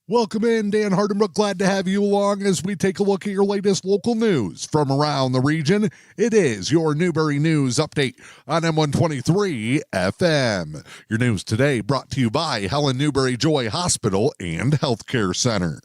Welcome in, Dan Hardenbrook. Glad to have you along as we take a look at your latest local news from around the region. It is your Newberry News Update on M123 FM. Your news today brought to you by Helen Newberry Joy Hospital and Healthcare Center.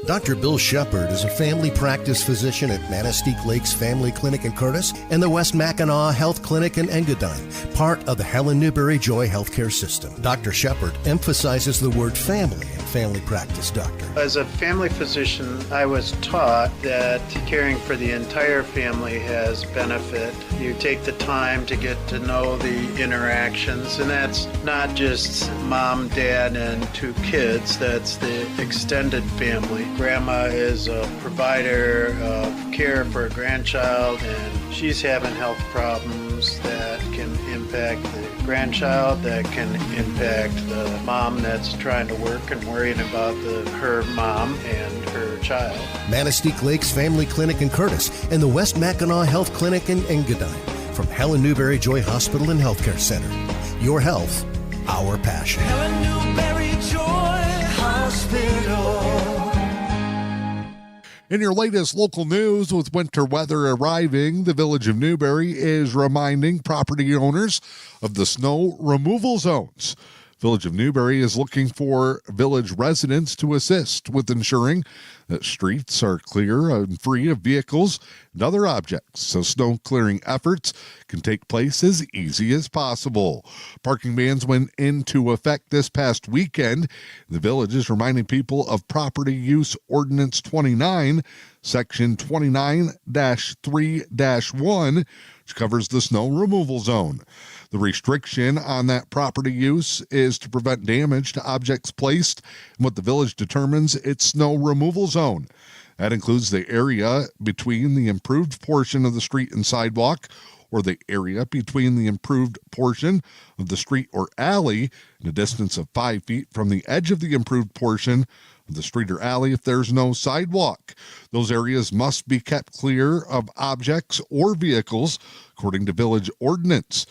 Dr. Bill Shepard is a family practice physician at Manistee Lakes Family Clinic in Curtis and the West Mackinac Health Clinic in Engadine, part of the Helen Newberry Joy Healthcare System. Dr. Shepard emphasizes the word family in family practice doctor. As a family physician, I was taught that caring for the entire family has benefit. You take the time to get to know the interactions, and that's not just mom, dad, and two kids. That's the extended family. Grandma is a provider of care for a grandchild, and she's having health problems that can impact the grandchild, that can impact the mom that's trying to work and worrying about her mom and her child. Manistee Lakes Family Clinic in Curtis and the West Mackinac Health Clinic in Engadine. From Helen Newberry Joy Hospital and Healthcare Center. Your health, our passion. Helen Newberry Joy Hospital. In your latest local news, with winter weather arriving, the Village of Newberry is reminding property owners of the snow removal zones. Village of Newberry is looking for village residents to assist with ensuring that streets are clear and free of vehicles and other objects, so snow clearing efforts can take place as easy as possible. Parking bans went into effect this past weekend. The village is reminding people of Property Use Ordinance 29, Section 29-3-1, which covers the snow removal zone. The restriction on that property use is to prevent damage to objects placed in what the village determines its snow removal zone. That includes the area between the improved portion of the street and sidewalk, or the area between the improved portion of the street or alley in a distance of 5 feet from the edge of the improved portion of the street or alley if there's no sidewalk. Those areas must be kept clear of objects or vehicles according to village ordinance.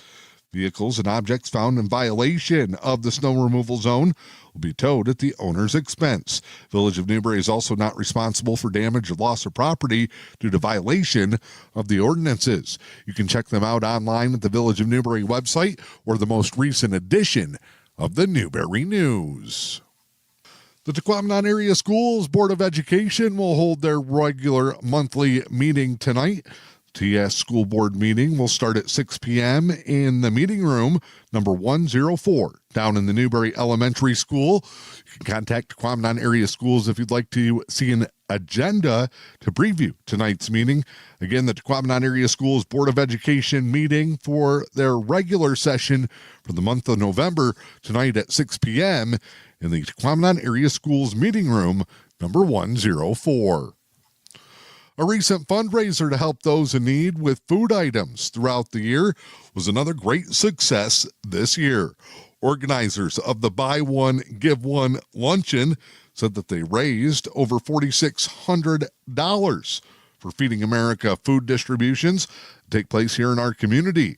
Vehicles and objects found in violation of the snow removal zone will be towed at the owner's expense. Village of Newberry is also not responsible for damage or loss of property due to violation of the ordinances. You can check them out online at the Village of Newberry website or the most recent edition of the Newberry News. The Tahquamenon Area Schools Board of Education will hold their regular monthly meeting tonight. TS School Board meeting will start at 6 p.m. in the meeting room number 104 down in the Newberry Elementary School. You can contact Tahquamenon Area Schools if you'd like to see an agenda to preview tonight's meeting. Again, the Tahquamenon Area Schools Board of Education meeting for their regular session for the month of November tonight at 6 p.m. in the Tahquamenon Area Schools meeting room number 104. A recent fundraiser to help those in need with food items throughout the year was another great success this year. Organizers of the Buy One, Give One luncheon said that they raised over $4,600 for Feeding America food distributions that take place here in our community.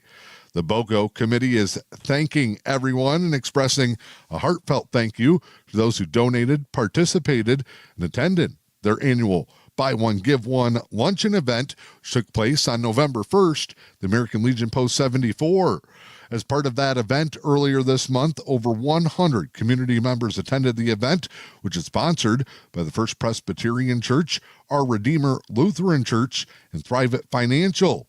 The BOGO committee is thanking everyone and expressing a heartfelt thank you to those who donated, participated, and attended their annual Buy One, Give One luncheon event, which took place on November 1st, the American Legion Post 74. As part of that event earlier this month, over 100 community members attended the event, which is sponsored by the First Presbyterian Church, Our Redeemer Lutheran Church, and Thrivent Financial.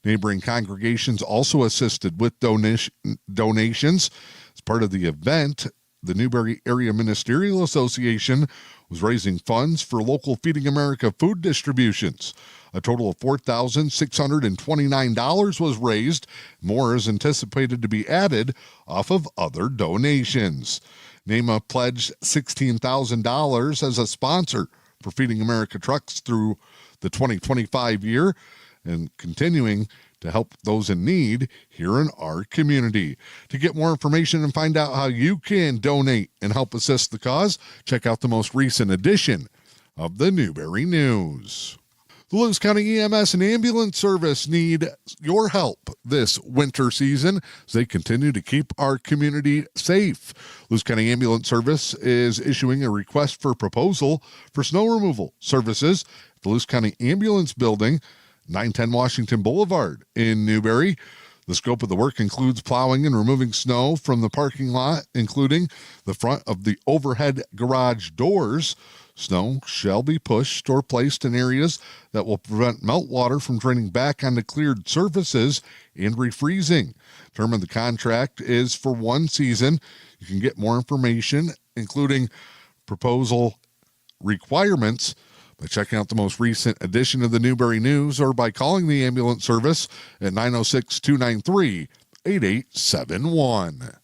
Neighboring congregations also assisted with donations. As part of the event, the Newberry Area Ministerial Association was raising funds for local Feeding America food distributions. A total of $4,629 was raised. More is anticipated to be added off of other donations. NEMA pledged $16,000 as a sponsor for Feeding America trucks through the 2025 year and continuing to help those in need here in our community. To get more information and find out how you can donate and help assist the cause, check out the most recent edition of the Newberry News. The Lewis County EMS and ambulance service need your help this winter season as they continue to keep our community safe. Lewis County Ambulance Service is issuing a request for proposal for snow removal services at the Lewis County Ambulance Building, 910 Washington Boulevard in Newberry. The scope of the work includes plowing and removing snow from the parking lot, including the front of the overhead garage doors. Snow shall be pushed or placed in areas that will prevent meltwater from draining back onto cleared surfaces and refreezing. Term of the contract is for 1 season. You can get more information, including proposal requirements, by checking out the most recent edition of the Newberry News or by calling the ambulance service at 906-293-8871.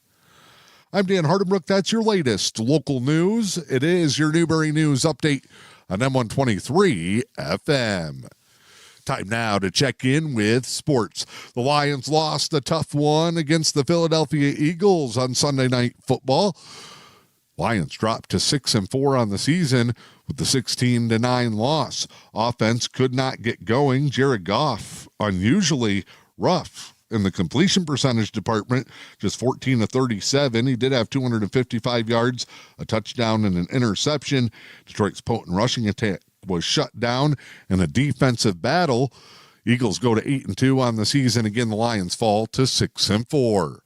I'm Dan Hardenbrook. That's your latest local news. It is your Newberry News update on M123 FM. Time now to check in with sports. The Lions lost a tough one against the Philadelphia Eagles on Sunday Night Football. Lions dropped to 6-4 on the season with the 16-9 loss. Offense could not get going. Jared Goff, unusually rough in the completion percentage department, just 14-37. He did have 255 yards, a touchdown, and an interception. Detroit's potent rushing attack was shut down in a defensive battle. Eagles go to 8-2 on the season. Again, the Lions fall to 6-4.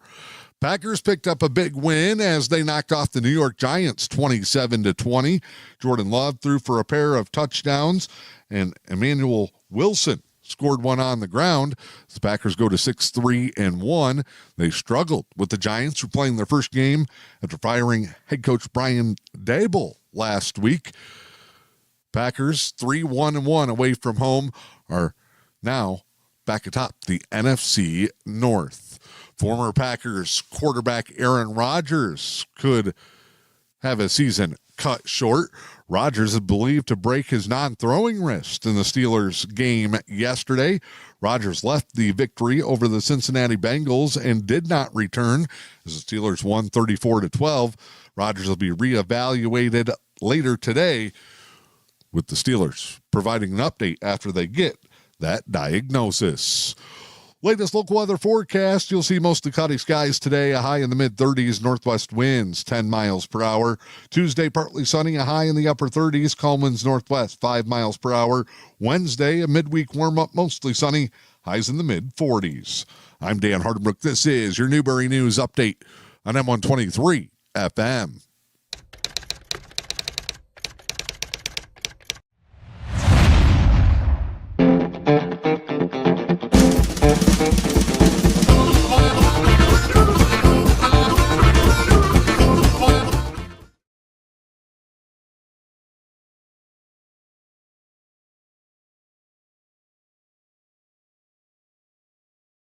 Packers picked up a big win as they knocked off the New York Giants 27-20. Jordan Love threw for a pair of touchdowns, and Emmanuel Wilson scored one on the ground. The Packers go to 6-3-1. They struggled with the Giants, who were playing their first game after firing head coach Brian Daboll last week. Packers 3-1-1 away from home are now back atop the NFC North. Former Packers quarterback Aaron Rodgers could have a season cut short. Rodgers is believed to break his non-throwing wrist in the Steelers game yesterday. Rodgers left the victory over the Cincinnati Bengals and did not return as the Steelers won 34-12. Rodgers will be reevaluated later today, with the Steelers providing an update after they get that diagnosis. Latest local weather forecast, you'll see mostly cloudy skies today, a high in the mid-30s, northwest winds 10 miles per hour. Tuesday, partly sunny, a high in the upper 30s, calm winds northwest 5 miles per hour. Wednesday, a midweek warm-up, mostly sunny, highs in the mid-40s. I'm Dan Hardenbrook. This is your Newberry News Update on M123 FM.